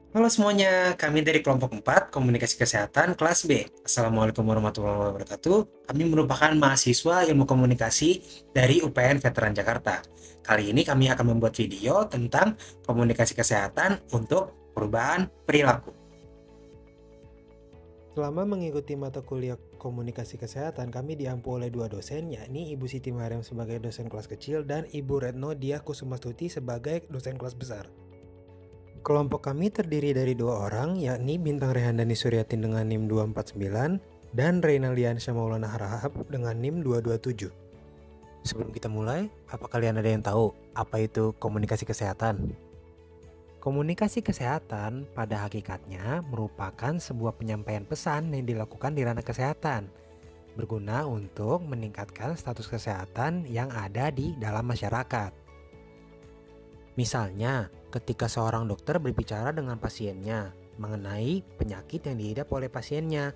Halo semuanya, kami dari kelompok 4 Komunikasi Kesehatan kelas B. Assalamualaikum warahmatullahi wabarakatuh. Kami merupakan mahasiswa Ilmu Komunikasi dari UPN Veteran Jakarta. Kali ini kami akan membuat video tentang komunikasi kesehatan untuk perubahan perilaku. Selama mengikuti mata kuliah komunikasi kesehatan, kami diampu oleh dua dosen, yakni Ibu Siti Mariam sebagai dosen kelas kecil dan Ibu Retno Diah Kusumastuti sebagai dosen kelas besar. Kelompok kami terdiri dari dua orang, yakni Bintang Rehandani Suryatin dengan NIM 249 dan Reynalian Syamaulana Harahap dengan NIM 227. Sebelum kita mulai, apa kalian ada yang tahu apa itu komunikasi kesehatan? Komunikasi kesehatan pada hakikatnya merupakan sebuah penyampaian pesan yang dilakukan di ranah kesehatan, berguna untuk meningkatkan status kesehatan yang ada di dalam masyarakat. Misalnya, ketika seorang dokter berbicara dengan pasiennya mengenai penyakit yang diidap oleh pasiennya,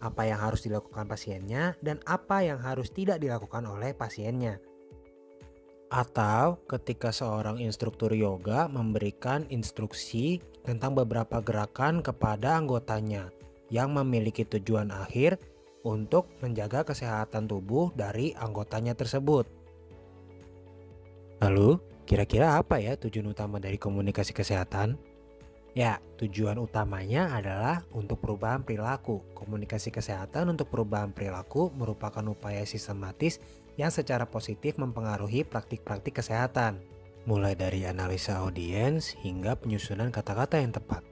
apa yang harus dilakukan pasiennya, dan apa yang harus tidak dilakukan oleh pasiennya. Atau ketika seorang instruktur yoga memberikan instruksi tentang beberapa gerakan kepada anggotanya yang memiliki tujuan akhir untuk menjaga kesehatan tubuh dari anggotanya tersebut. Lalu, kira-kira apa ya tujuan utama dari komunikasi kesehatan? Ya, tujuan utamanya adalah untuk perubahan perilaku. Komunikasi kesehatan untuk perubahan perilaku merupakan upaya sistematis yang secara positif mempengaruhi praktik-praktik kesehatan, mulai dari analisa audiens hingga penyusunan kata-kata yang tepat.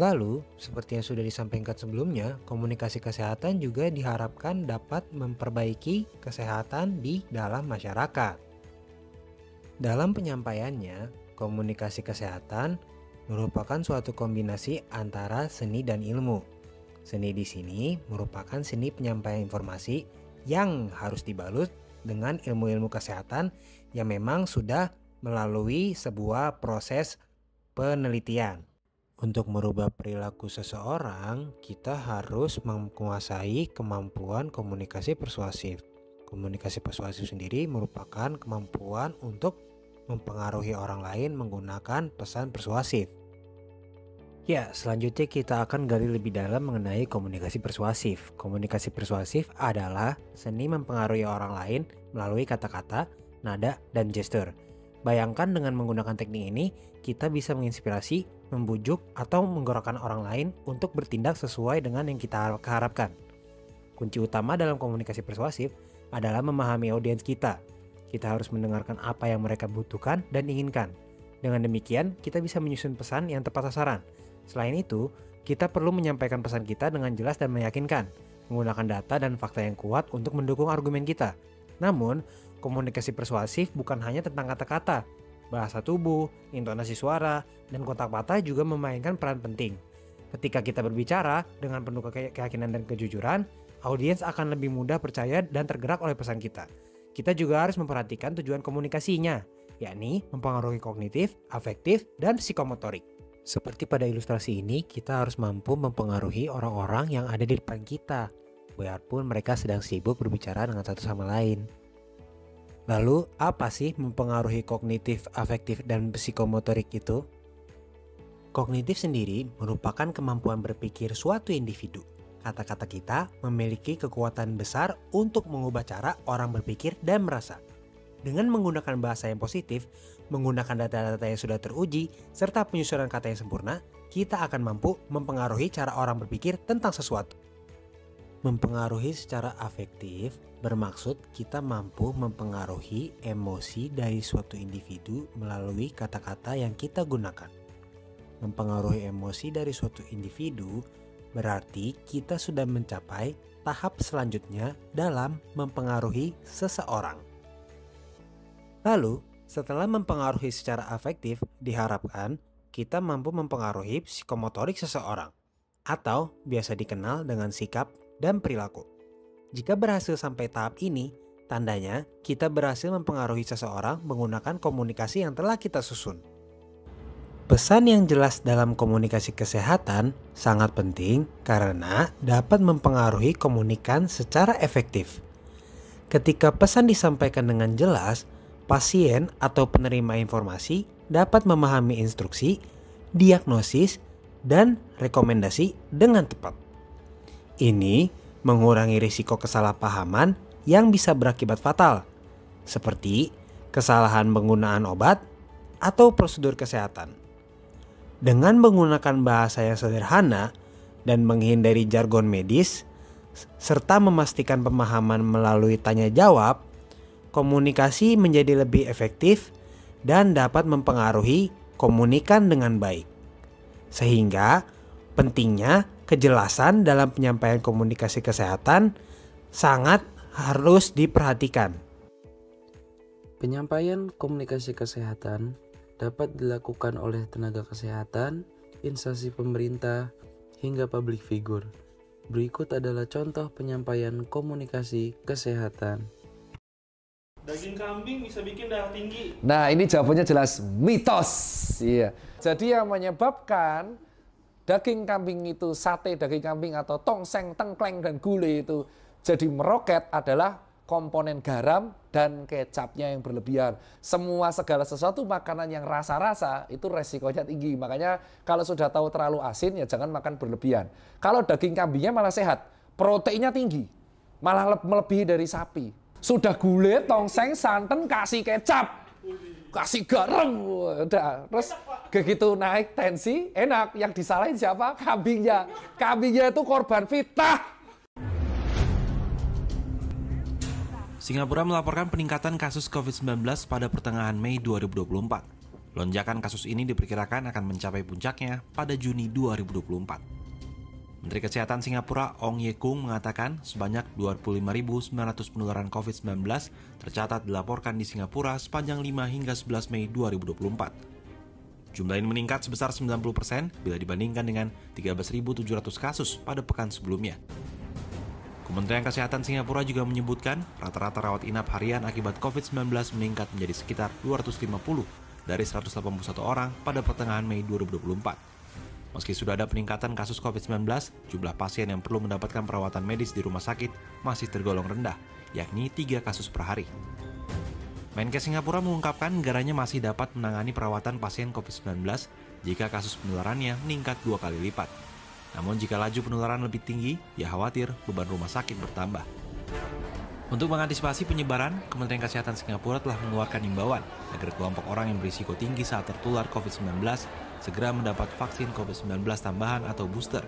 Lalu, seperti yang sudah disampaikan sebelumnya, komunikasi kesehatan juga diharapkan dapat memperbaiki kesehatan di dalam masyarakat. Dalam penyampaiannya, komunikasi kesehatan merupakan suatu kombinasi antara seni dan ilmu. Seni di sini merupakan seni penyampaian informasi yang harus dibalut dengan ilmu-ilmu kesehatan yang memang sudah melalui sebuah proses penelitian. Untuk merubah perilaku seseorang, kita harus menguasai kemampuan komunikasi persuasif. Komunikasi persuasif sendiri merupakan kemampuan untuk mempengaruhi orang lain menggunakan pesan persuasif. Ya, selanjutnya kita akan gali lebih dalam mengenai komunikasi persuasif. Komunikasi persuasif adalah seni mempengaruhi orang lain melalui kata-kata, nada, dan gestur. Bayangkan dengan menggunakan teknik ini, kita bisa menginspirasi, membujuk, atau menggerakkan orang lain untuk bertindak sesuai dengan yang kita harapkan. Kunci utama dalam komunikasi persuasif adalah memahami audiens kita. Kita harus mendengarkan apa yang mereka butuhkan dan inginkan. Dengan demikian, kita bisa menyusun pesan yang tepat sasaran. Selain itu, kita perlu menyampaikan pesan kita dengan jelas dan meyakinkan, menggunakan data dan fakta yang kuat untuk mendukung argumen kita. Namun, komunikasi persuasif bukan hanya tentang kata-kata. Bahasa tubuh, intonasi suara, dan kontak mata juga memainkan peran penting. Ketika kita berbicara dengan penuh keyakinan dan kejujuran, audiens akan lebih mudah percaya dan tergerak oleh pesan kita. Kita juga harus memperhatikan tujuan komunikasinya, yakni mempengaruhi kognitif, afektif, dan psikomotorik. Seperti pada ilustrasi ini, kita harus mampu mempengaruhi orang-orang yang ada di depan kita, biarpun mereka sedang sibuk berbicara dengan satu sama lain. Lalu, apa sih mempengaruhi kognitif, afektif, dan psikomotorik itu? Kognitif sendiri merupakan kemampuan berpikir suatu individu. Kata-kata kita memiliki kekuatan besar untuk mengubah cara orang berpikir dan merasa. Dengan menggunakan bahasa yang positif, menggunakan data-data yang sudah teruji, serta penyusunan kata yang sempurna, kita akan mampu mempengaruhi cara orang berpikir tentang sesuatu. Mempengaruhi secara afektif bermaksud kita mampu mempengaruhi emosi dari suatu individu melalui kata-kata yang kita gunakan. Mempengaruhi emosi dari suatu individu berarti kita sudah mencapai tahap selanjutnya dalam mempengaruhi seseorang. Lalu, setelah mempengaruhi secara afektif, diharapkan kita mampu mempengaruhi psikomotorik seseorang, atau biasa dikenal dengan sikap dan perilaku. Jika berhasil sampai tahap ini, tandanya kita berhasil mempengaruhi seseorang menggunakan komunikasi yang telah kita susun. Pesan yang jelas dalam komunikasi kesehatan sangat penting karena dapat mempengaruhi komunikan secara efektif. Ketika pesan disampaikan dengan jelas, pasien atau penerima informasi dapat memahami instruksi, diagnosis, dan rekomendasi dengan tepat. Ini mengurangi risiko kesalahpahaman yang bisa berakibat fatal, seperti kesalahan penggunaan obat atau prosedur kesehatan. Dengan menggunakan bahasa yang sederhana dan menghindari jargon medis, serta memastikan pemahaman melalui tanya jawab, komunikasi menjadi lebih efektif dan dapat mempengaruhi komunikan dengan baik. Sehingga pentingnya kejelasan dalam penyampaian komunikasi kesehatan sangat harus diperhatikan. Penyampaian komunikasi kesehatan dapat dilakukan oleh tenaga kesehatan, instansi pemerintah, hingga public figure. Berikut adalah contoh penyampaian komunikasi kesehatan. Daging kambing bisa bikin darah tinggi. Nah, ini jawabannya jelas mitos. Iya. Jadi yang menyebabkan daging kambing itu, sate daging kambing atau tongseng, tengkleng, dan gulai itu jadi meroket adalah komponen garam dan kecapnya yang berlebihan. Semua segala sesuatu makanan yang rasa-rasa itu resikonya tinggi. Makanya kalau sudah tahu terlalu asin ya jangan makan berlebihan. Kalau daging kambingnya malah sehat, proteinnya tinggi, malah melebihi dari sapi. Sudah gulai, tongseng, santan, kasih kecap, kasih garam, udah. Terus begitu naik tensi, enak. Yang disalahin siapa? Kambingnya. Kambingnya itu korban fitnah. Singapura melaporkan peningkatan kasus COVID-19 pada pertengahan Mei 2024. Lonjakan kasus ini diperkirakan akan mencapai puncaknya pada Juni 2024. Menteri Kesehatan Singapura Ong Ye Kung mengatakan sebanyak 25.900 penularan COVID-19 tercatat dilaporkan di Singapura sepanjang 5 hingga 11 Mei 2024. Jumlah ini meningkat sebesar 90% bila dibandingkan dengan 13.700 kasus pada pekan sebelumnya. Kementerian Kesehatan Singapura juga menyebutkan rata-rata rawat inap harian akibat COVID-19 meningkat menjadi sekitar 250 dari 181 orang pada pertengahan Mei 2024. Meski sudah ada peningkatan kasus COVID-19, jumlah pasien yang perlu mendapatkan perawatan medis di rumah sakit masih tergolong rendah, yakni 3 kasus per hari. Menkes Singapura mengungkapkan negaranya masih dapat menangani perawatan pasien COVID-19 jika kasus penularannya meningkat 2 kali lipat. Namun jika laju penularan lebih tinggi, ia khawatir beban rumah sakit bertambah. Untuk mengantisipasi penyebaran, Kementerian Kesehatan Singapura telah mengeluarkan imbauan agar kelompok orang yang berisiko tinggi saat tertular COVID-19 segera mendapat vaksin COVID-19 tambahan atau booster,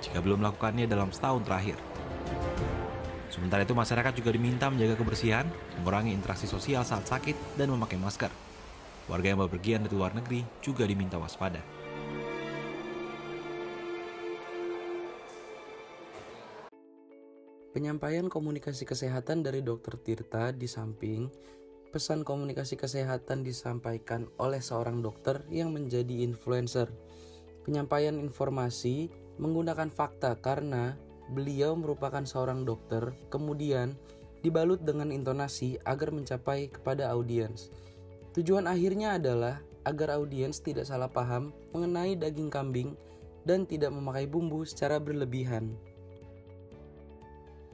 jika belum melakukannya dalam setahun terakhir. Sementara itu, masyarakat juga diminta menjaga kebersihan, mengurangi interaksi sosial saat sakit, dan memakai masker. Warga yang bepergian dari luar negeri juga diminta waspada. Penyampaian komunikasi kesehatan dari Dr. Tirta di samping pesan komunikasi kesehatan disampaikan oleh seorang dokter yang menjadi influencer. Penyampaian informasi menggunakan fakta karena beliau merupakan seorang dokter, kemudian dibalut dengan intonasi agar mencapai kepada audiens. Tujuan akhirnya adalah agar audiens tidak salah paham mengenai daging kambing dan tidak memakai bumbu secara berlebihan.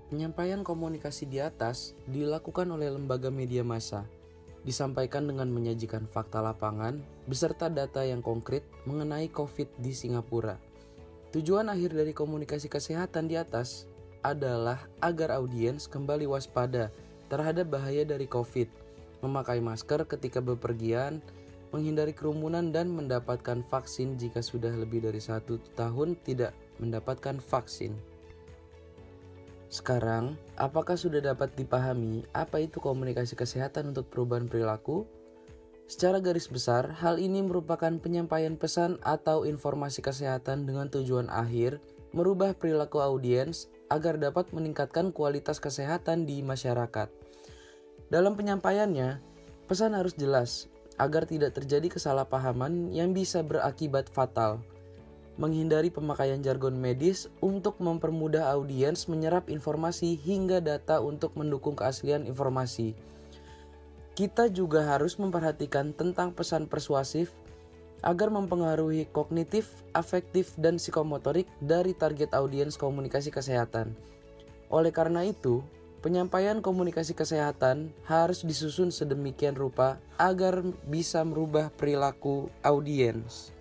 Penyampaian komunikasi di atas dilakukan oleh lembaga media massa, disampaikan dengan menyajikan fakta lapangan beserta data yang konkret mengenai COVID di Singapura. Tujuan akhir dari komunikasi kesehatan di atas adalah agar audiens kembali waspada terhadap bahaya dari COVID, memakai masker ketika bepergian, menghindari kerumunan dan mendapatkan vaksin jika sudah lebih dari 1 tahun tidak mendapatkan vaksin. Sekarang, apakah sudah dapat dipahami apa itu komunikasi kesehatan untuk perubahan perilaku? Secara garis besar, hal ini merupakan penyampaian pesan atau informasi kesehatan dengan tujuan akhir merubah perilaku audiens agar dapat meningkatkan kualitas kesehatan di masyarakat. Dalam penyampaiannya, pesan harus jelas agar tidak terjadi kesalahpahaman yang bisa berakibat fatal. Menghindari pemakaian jargon medis untuk mempermudah audiens menyerap informasi hingga data untuk mendukung keaslian informasi. Kita juga harus memperhatikan tentang pesan persuasif agar mempengaruhi kognitif, afektif, dan psikomotorik dari target audiens komunikasi kesehatan. Oleh karena itu, penyampaian komunikasi kesehatan harus disusun sedemikian rupa agar bisa merubah perilaku audiens.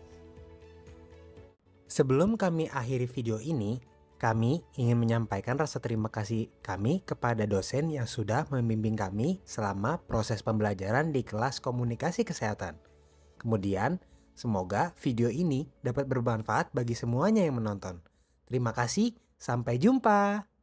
Sebelum kami akhiri video ini, kami ingin menyampaikan rasa terima kasih kami kepada dosen yang sudah membimbing kami selama proses pembelajaran di kelas komunikasi kesehatan. Kemudian, semoga video ini dapat bermanfaat bagi semuanya yang menonton. Terima kasih, sampai jumpa.